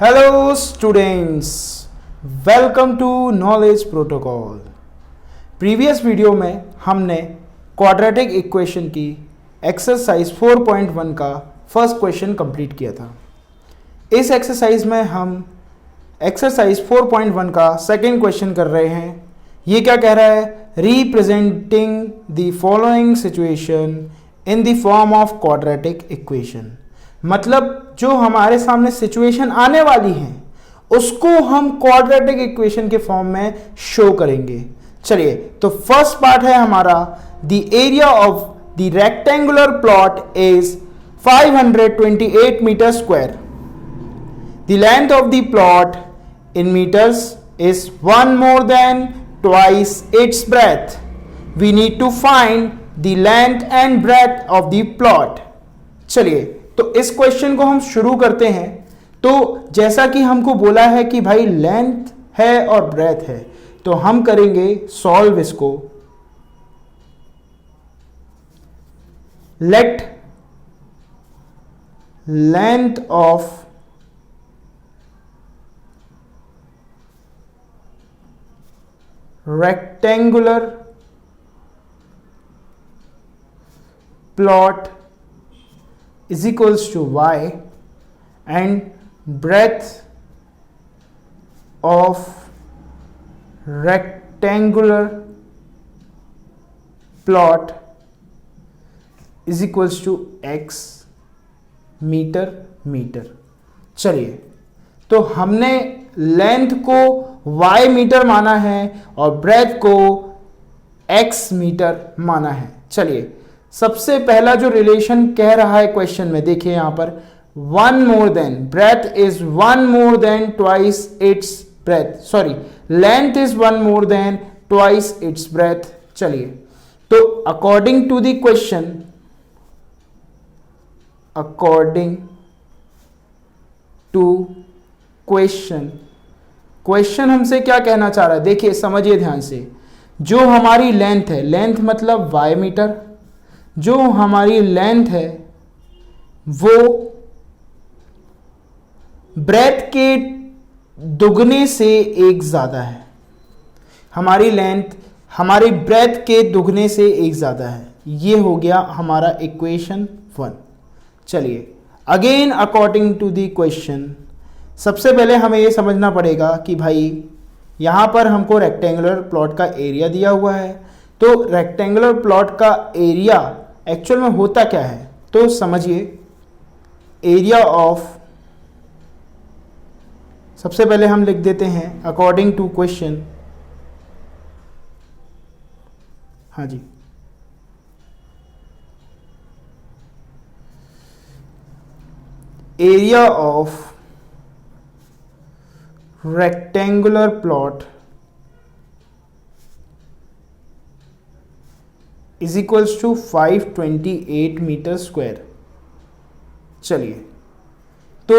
Hello students, welcome to Knowledge Protocol। Previous video में हमने quadratic equation की exercise 4.1 का फर्स्ट क्वेश्चन कंप्लीट किया था। इस एक्सरसाइज में हम एक्सरसाइज 4.1 का सेकंड क्वेश्चन कर रहे हैं। ये क्या कह रहा है? Representing the following situation in the form of quadratic equation. मतलब जो हमारे सामने सिचुएशन आने वाली है उसको हम क्वाड्रेटिक इक्वेशन के फॉर्म में शो करेंगे। चलिए, तो फर्स्ट पार्ट है हमारा, the area of the rectangular plot is 528 metre square. The length of the plot in metres is 1 more than twice its breadth. We need to find the length and breadth of the plot. चलिए, तो इस question को हम शुरू करते हैं। तो जैसा कि हमको बोला है कि भाई लेंथ है और ब्रेथ है, तो हम करेंगे सॉल्व इसको। Late length of rectangular plot is equals to y and breadth of rectangular plot is equals to x metre. चलिए, तो हमने लेंथ को y मीटर माना है और ब्रेथ को x मीटर माना है। चलिए, सबसे पहला जो रिलेशन कह रहा है क्वेश्चन में, देखिए यहां पर 1 more than, breadth is 1 more than twice its breadth, sorry, length is 1 more than twice its breadth। चलिए, तो अकॉर्डिंग टू द क्वेश्चन, क्वेश्चन हमसे क्या कहना चाह रहा है? देखिए, समझिए ध्यान से। जो हमारी लेंथ है, लेंथ मतलब y मीटर, जो हमारी लेंथ है वो ब्रेथ के दुगने से एक ज्यादा है। हमारी लेंथ हमारी ब्रेथ के दुगने से एक ज्यादा है। ये हो गया हमारा इक्वेशन 1। चलिए, again according to the question, सबसे पहले हमें ये समझना पड़ेगा कि भाई यहां पर हमको रेक्टेंगुलर प्लॉट का एरिया दिया हुआ है। तो रेक्टेंगुलर प्लॉट का एरिया एक्चुअल में होता क्या है? तो समझिए, एरिया ऑफ, सबसे पहले हम लिख देते हैं अकॉर्डिंग टू क्वेश्चन, हाँ जी, area of rectangular plot is equals to 528 metre square. चलिए, तो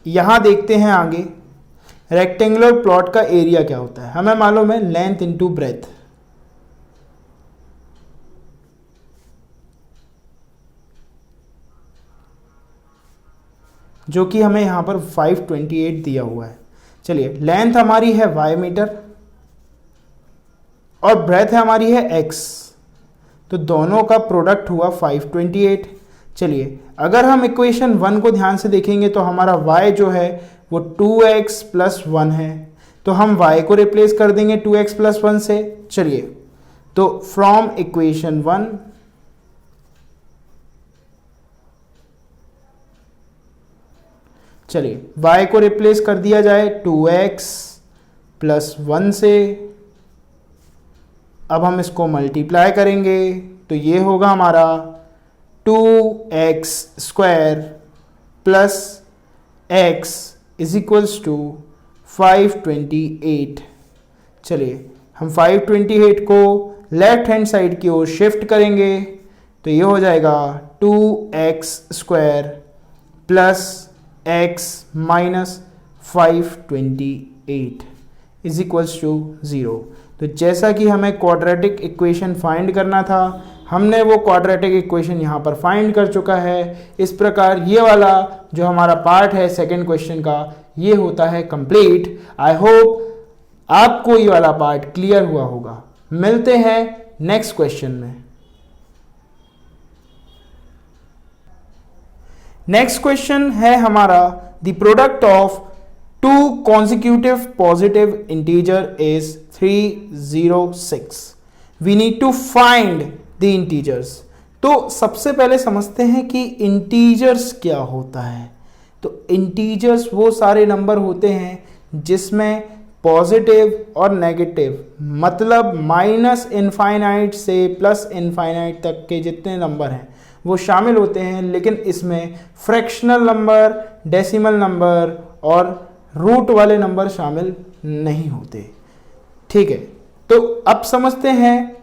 यहां देखते हैं आगे रेक्टेंगुलर प्लॉट का एरिया क्या होता है। हमें मालूम है लेंथ इंटू ब्रेथ। जो कि हमें यहां पर 528 दिया हुआ है। चलिए, लेंथ हमारी है y मीटर और ब्रेथ हमारी है x, तो दोनों का प्रोडक्ट हुआ 528। चलिए, अगर हम इक्वेशन 1 को ध्यान से देखेंगे तो हमारा y जो है वो 2x प्लस 1 है, तो हम y को रिप्लेस कर देंगे 2x प्लस 1 से। चलिए, तो फ्रॉम इक्वेशन 1 चलिए y को रिप्लेस कर दिया जाए 2x प्लस 1 से। अब हम इसको मल्टीप्लाई करेंगे तो ये होगा हमारा 2x square plus x is equals to 528। चलिए, हम 528 को लेफ्ट हैंड साइड की ओर शिफ्ट करेंगे तो ये हो जाएगा 2x square plus x minus 528 is equals to 0। तो जैसा कि हमें क्वाड्रेटिक इक्वेशन फाइंड करना था, हमने वो क्वाड्रेटिक इक्वेशन यहाँ पर फाइंड कर चुका है। इस प्रकार ये वाला जो हमारा पार्ट है सेकंड क्वेश्चन का, ये होता है कंप्लीट। आई होप आपको ये वाला पार्ट क्लियर हुआ होगा। मिलते हैं नेक्स्ट क्वेश्चन में। नेक्स्ट क्वेश्चन है हमारा the product of two consecutive positive integer is 306। We need to find the integers. तो सबसे पहले समझते हैं कि इंटीजर्स क्या होता है। तो इंटीजर्स वो सारे नंबर होते हैं जिसमें पॉजिटिव और नेगेटिव मतलब माइनस इनफाइनाइट से प्लस इनफाइनाइट तक के जितने नंबर हैं वो शामिल होते हैं, लेकिन इसमें फ्रैक्शनल नंबर, डेसिमल नंबर और रूट वाले नंबर शामिल नहीं होते। ठीक है, तो अब समझते हैं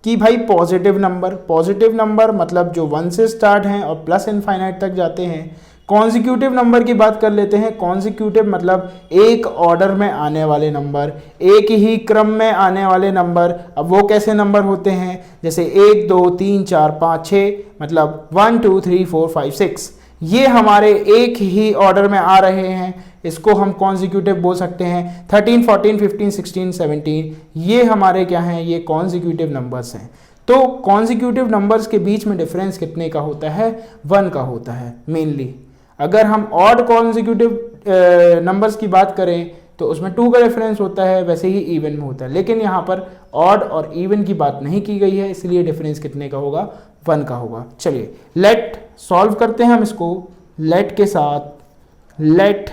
कि भाई पॉजिटिव नंबर मतलब जो 1 से स्टार्ट हैं और प्लस इनफाइनाइट तक जाते हैं। कॉन्जिक्यूटिव नंबर की बात कर लेते हैं। कॉन्जिक्यूटिव मतलब एक ऑर्डर में आने वाले नंबर, एक ही क्रम में आने वाले नंबर। अब वो कैसे नंबर होते हैं, जैसे 1 2 3 4 5 6 मतलब 1 2 3 4 5 6, ये हमारे एक ही ऑर्डर में आ रहे हैं, इसको हम कॉन्जिक्यूटिव बोल सकते हैं। 13 14 15 16 17 ये हमारे क्या हैं, ये कॉन्जिक्यूटिव नंबर्स हैं। तो कॉन्जिक्यूटिव नंबर्स के बीच में डिफरेंस कितने का होता है, 1 का होता है मेनली। अगर हम ऑड कॉन्जिक्यूटिव नंबर्स की बात करें तो उसमें 2 का डिफरेंस होता है, वैसे ही इवन में होता है, लेकिन यहाँ पर ऑड और इवन की बात नहीं की गई है, इसलिए डिफरेंस कितने का होगा, 1 का होगा। चलिए लेट सॉल्व करते हैं हम इसको। लेट के साथ let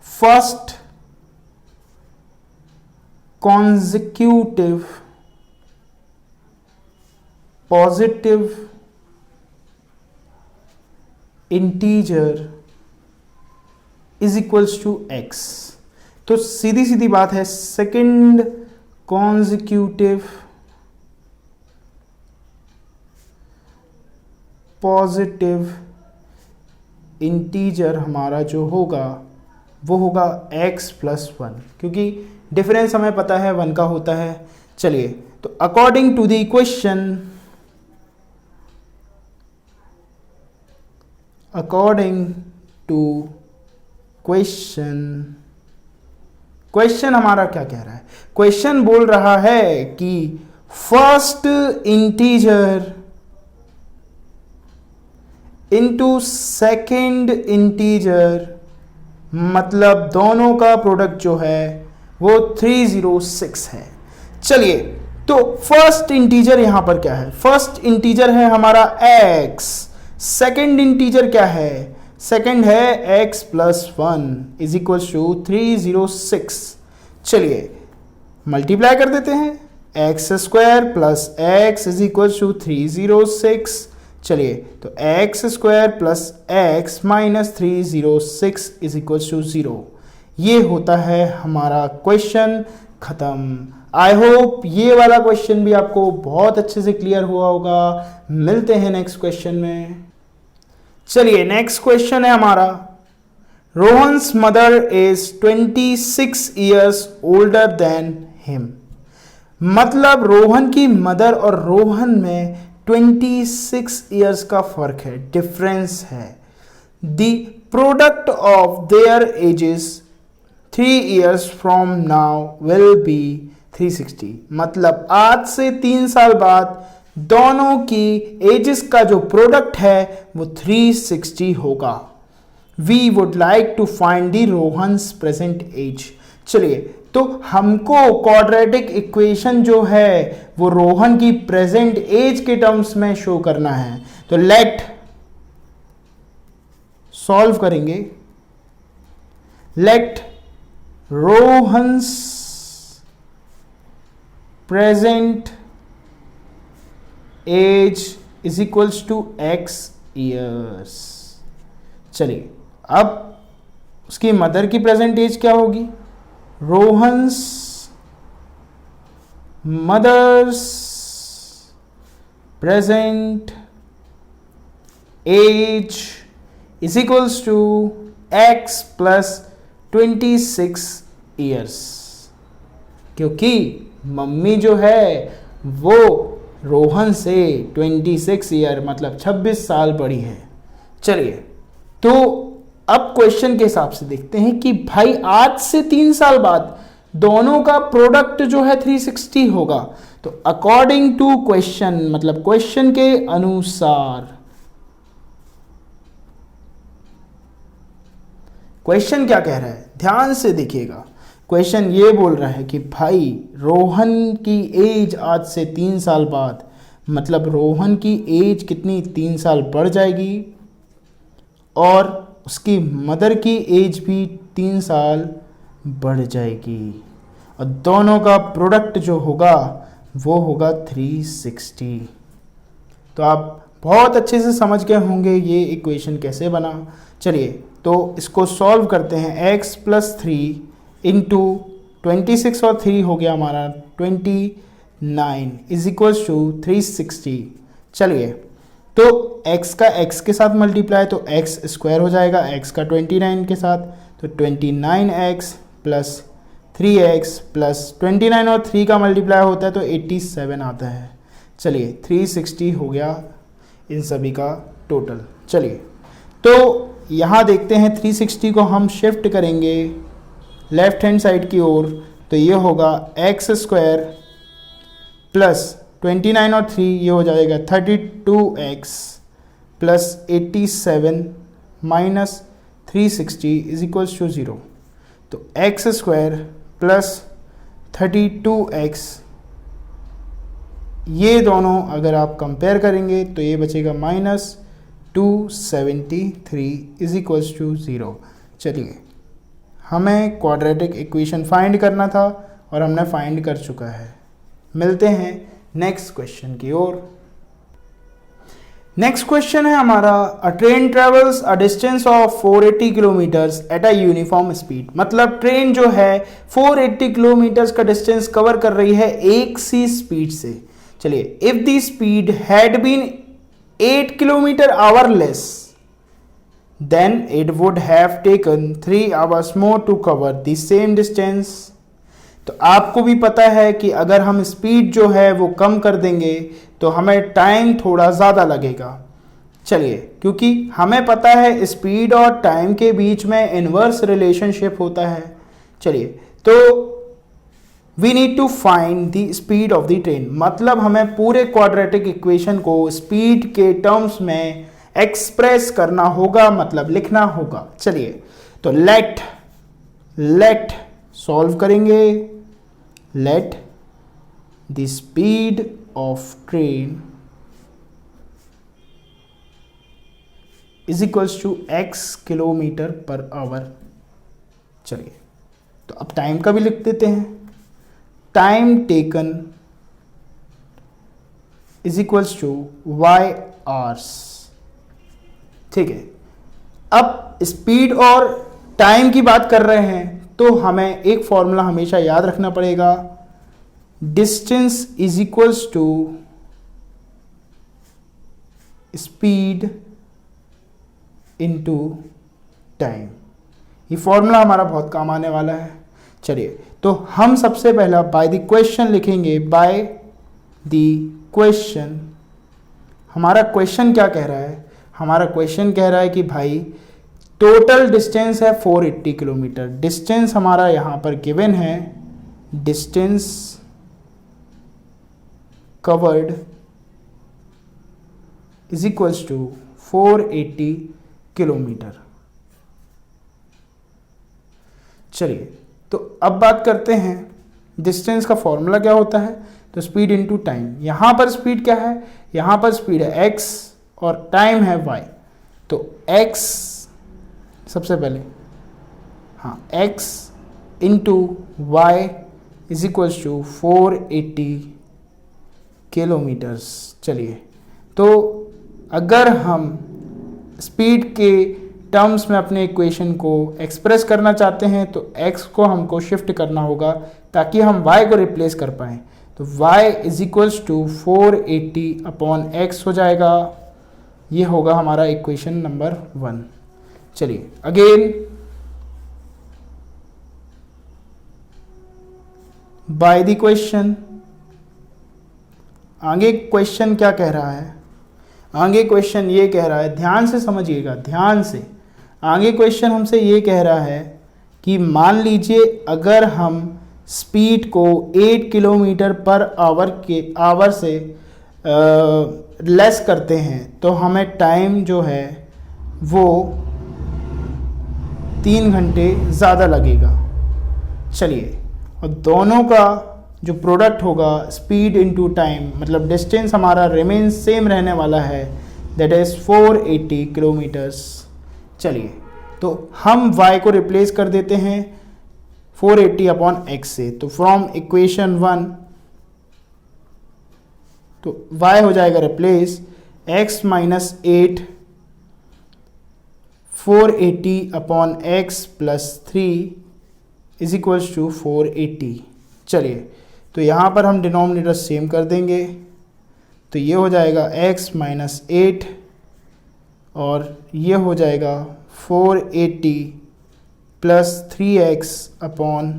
first consecutive positive integer is equals to x. तो सीधी सीधी बात है, सेकंड कॉन्जिक्यूटिव पॉजिटिव इंटीजर हमारा जो होगा वो होगा x प्लस 1, क्योंकि डिफरेंस हमें पता है 1 का होता है। चलिए, तो according to the equation, according to question हमारा क्या कह रहा है, क्वेश्चन बोल रहा है कि first integer into second integer मतलब दोनों का प्रोडक्ट जो है वो 306 है। चलिए, तो फर्स्ट इंटीजर यहां पर क्या है, फर्स्ट इंटीजर है हमारा x, सेकंड इंटीजर क्या है, सेकंड है x plus 1 is equal to 306। चलिए मल्टीप्लाई कर देते हैं, x square plus x is equal to 306। चलिए, तो x square plus x minus 306 is equal to 0। ये होता है हमारा क्वेश्चन खत्म। आई होप ये वाला क्वेश्चन भी आपको बहुत अच्छे से क्लियर हुआ होगा। मिलते हैं नेक्स्ट क्वेश्चन में। चलिए, नेक्स्ट क्वेश्चन है हमारा, Rohan's mother is 26 years older than him. मतलब रोहन की मदर और रोहन में 26 ईयर्स का फर्क है, डिफरेंस है। The product of their edges 3 years from now will be 360। मतलब आज से 3 साल बाद दोनों की एजेस का जो प्रोडक्ट है वो 360 होगा। We would like to find the Rohan's present age. चलिए, तो हमको क्वाड्रेटिक इक्वेशन जो है वो रोहन की प्रेजेंट एज के टर्म्स में शो करना है। तो लेट सॉल्व करेंगे। Let Rohan's present age is equals to x years. चलिए, अब उसकी मदर की प्रेजेंट एज क्या होगी, Rohan's mother's present age is equals to x plus 26 years, क्योंकि मम्मी जो है वो रोहन से 26 ईयर मतलब 26 साल बड़ी है। चलिए, तो अब क्वेश्चन के हिसाब से देखते हैं कि भाई आज से 3 साल बाद दोनों का प्रोडक्ट जो है 360 होगा। तो अकॉर्डिंग टू क्वेश्चन, मतलब क्वेश्चन के अनुसार, क्वेश्चन क्या कह रहा है ध्यान से देखिएगा। क्वेश्चन ये बोल रहा है कि भाई रोहन की एज आज से 3 साल बाद, मतलब रोहन की एज कितनी 3 साल बढ़ जाएगी और उसकी मदर की एज भी 3 साल बढ़ जाएगी और दोनों का प्रोडक्ट जो होगा वो होगा 360। तो आप बहुत अच्छे से समझ गए होंगे ये इक्वेशन कैसे बना। चलिए तो इसको सॉल्व करते हैं। x प्लस 3 इंटू 26 और 3 हो गया हमारा 29 इज इक्वल्स टू 360। चलिए तो x का x के साथ मल्टीप्लाई तो x स्क्वायर हो जाएगा x का 29 के साथ, तो 29x प्लस 3x प्लस 29 और 3 का मल्टीप्लाई होता है तो 87 आता है। चलिए 360 हो गया इन सभी का टोटल। चलिए तो यहाँ देखते हैं 360 को हम शिफ्ट करेंगे लेफ्ट हैंड साइड की ओर, तो ये होगा एक्स स्क्वायर प्लस 29 और 3 ये हो जाएगा 32x plus 87 minus 360 is equals to 0। तो एक्स स्क्वायर प्लस 32x, ये दोनों अगर आप कंपेयर करेंगे तो ये बचेगा माइनस 273 इज इक्वल्स टू 0। चलिए हमें क्वाड्रेटिक इक्वेशन फाइंड करना था और हमने फाइंड कर चुका है। मिलते हैं नेक्स्ट क्वेश्चन की ओर। नेक्स्ट क्वेश्चन है हमारा, अ train travels a distance of 480 kilometres at a uniform speed. मतलब ट्रेन जो है 480 किलोमीटर्स का डिस्टेंस कवर कर रही है एक सी स्पीड से। चलिए if the speed had been 8 kilometre hour less then it would have taken 3 hours more to cover the same distance। तो आपको भी पता है कि अगर हम स्पीड जो है वो कम कर देंगे तो हमें टाइम थोड़ा ज़्यादा लगेगा। चलिए क्योंकि हमें पता है स्पीड और टाइम के बीच में इनवर्स रिलेशनशिप होता है। चलिए तो we need to find the speed of the train, मतलब हमें पूरे क्वाड्रेटिक इक्वेशन को स्पीड के टर्म्स में एक्सप्रेस करना होगा, मतलब लिखना होगा। चलिए तो लेट सॉल्व करेंगे। Let the speed of train is equals to x kilometre per hour. चलिए तो अब टाइम का भी लिख देते हैं। Time taken is equals to y hours. ठीक है, अब स्पीड और टाइम की बात कर रहे हैं तो हमें एक फॉर्मूला हमेशा याद रखना पड़ेगा, distance is equals to speed into time. ये फॉर्मूला हमारा बहुत काम आने वाला है। चलिए तो हम सबसे पहला बाय द क्वेश्चन लिखेंगे। बाय द क्वेश्चन, हमारा क्वेश्चन क्या कह रहा है? हमारा क्वेश्चन कह रहा है कि भाई टोटल डिस्टेंस है 480 किलोमीटर। डिस्टेंस हमारा यहाँ पर गिवन है, distance covered is equals to 480 kilometre. चलिए तो अब बात करते हैं डिस्टेंस का फॉर्मूला क्या होता है। तो स्पीड इनटू टाइम। यहाँ पर स्पीड क्या है? यहाँ पर स्पीड है x और टाइम है y। तो x सबसे पहले, हाँ, x into y is equals to 480 kilometres. चलिए तो अगर हम स्पीड के टर्म्स में अपने इक्वेशन को एक्सप्रेस करना चाहते हैं तो x को हमको शिफ्ट करना होगा ताकि हम y को रिप्लेस कर पाएँ। तो y is equals to 480 upon x हो जाएगा। ये होगा हमारा इक्वेशन नंबर 1। चलिए अगेन बाय द क्वेश्चन। आगे क्वेश्चन क्या कह रहा है? आगे क्वेश्चन ये कह रहा है, ध्यान से समझिएगा, ध्यान से। आगे क्वेश्चन हमसे ये कह रहा है कि मान लीजिए अगर हम स्पीड को 8 किलोमीटर पर आवर से लेस करते हैं तो हमें टाइम जो है वो 3 घंटे ज़्यादा लगेगा। चलिए, और दोनों का जो प्रोडक्ट होगा स्पीड इनटू टाइम, मतलब डिस्टेंस हमारा रिमेन सेम रहने वाला है, दैट इज़ 480 किलोमीटर्स। चलिए, तो हम y को रिप्लेस कर देते हैं 480 अपॉन एक्स से। तो फ्रॉम इक्वेशन 1 तो y हो जाएगा replace x minus 8 480 upon x plus 3 is equals to 480। चलिए, तो यहाँ पर हम डिनोमिनेटर सेम कर देंगे, तो ये हो जाएगा x माइनस 8 और ये हो जाएगा 480 plus 3x upon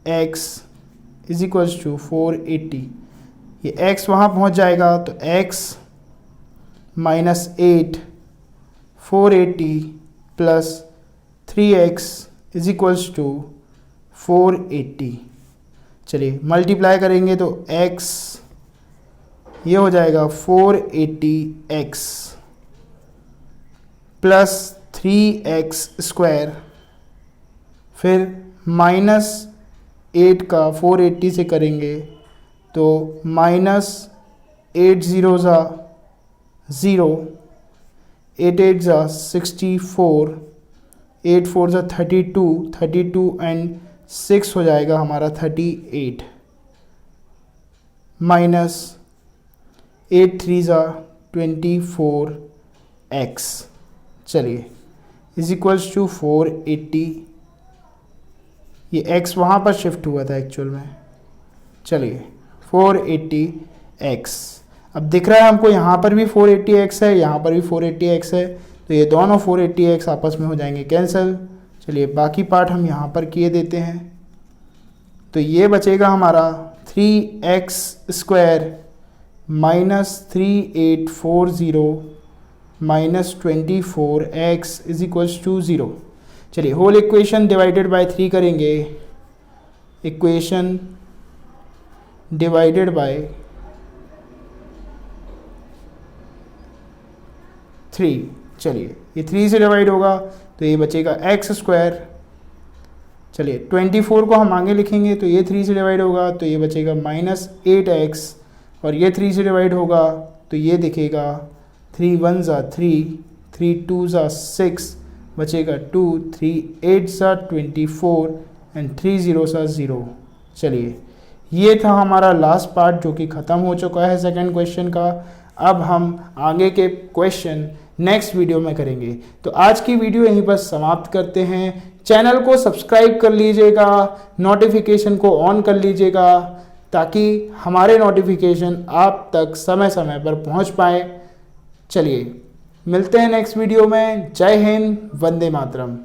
x is equals to 480। ये x वहाँ पहुँच जाएगा, तो x minus 8 480 plus 3x is equals to 480। चलिए, मल्टीप्लाई करेंगे तो x ये हो जाएगा 480x प्लस 3x स्क्वायर, फिर माइनस 8 का 480 से करेंगे तो माइनस 8 0 ज़ा 0, 8 8 ज़ा 64, 8 4 ज़ा 32 एंड 6 हो जाएगा हमारा 38, माइनस 8 3 ज़ा 24x। चलिए, इज इक्वल्स टू 480। ये x वहाँ पर शिफ्ट हुआ था एक्चुअल में। चलिए, 480x। अब दिख रहा है हमको यहाँ पर भी 480x है, यहाँ पर भी 480x है, तो ये दोनों 480x आपस में हो जाएंगे कैंसिल। चलिए, बाकी पार्ट हम यहाँ पर किए देते हैं, तो ये बचेगा हमारा 3x square minus 3840 minus 24x is equals to 0। चलिए, होल इक्वेशन डिवाइडेड बाय 3 करेंगे, इक्वेशन डिवाइडेड बाय 3। चलिए, ये 3 से डिवाइड होगा तो ये बचेगा x स्क्वायर। चलिए, 24 को हम आगे लिखेंगे तो ये 3 से डिवाइड होगा तो ये बचेगा माइनस 8x, और ये 3 से डिवाइड होगा तो ये दिखेगा 3 1 ज़ा 3, 3 2 ज़ा 6, बचेगा 2, 3 8 ज़ा 24 एंड 3 0 ज़ा 0। चलिए, ये था हमारा लास्ट पार्ट जो कि ख़त्म हो चुका है सेकंड क्वेश्चन का। अब हम आगे के क्वेश्चन नेक्स्ट वीडियो में करेंगे। तो आज की वीडियो यहीं पर समाप्त करते हैं। चैनल को सब्सक्राइब कर लीजिएगा, नोटिफिकेशन को ऑन कर लीजिएगा ताकि हमारे नोटिफिकेशन आप तक समय समय पर पहुंच पाए। चलिए, मिलते हैं नेक्स्ट वीडियो में। जय हिंद, वंदे मातरम।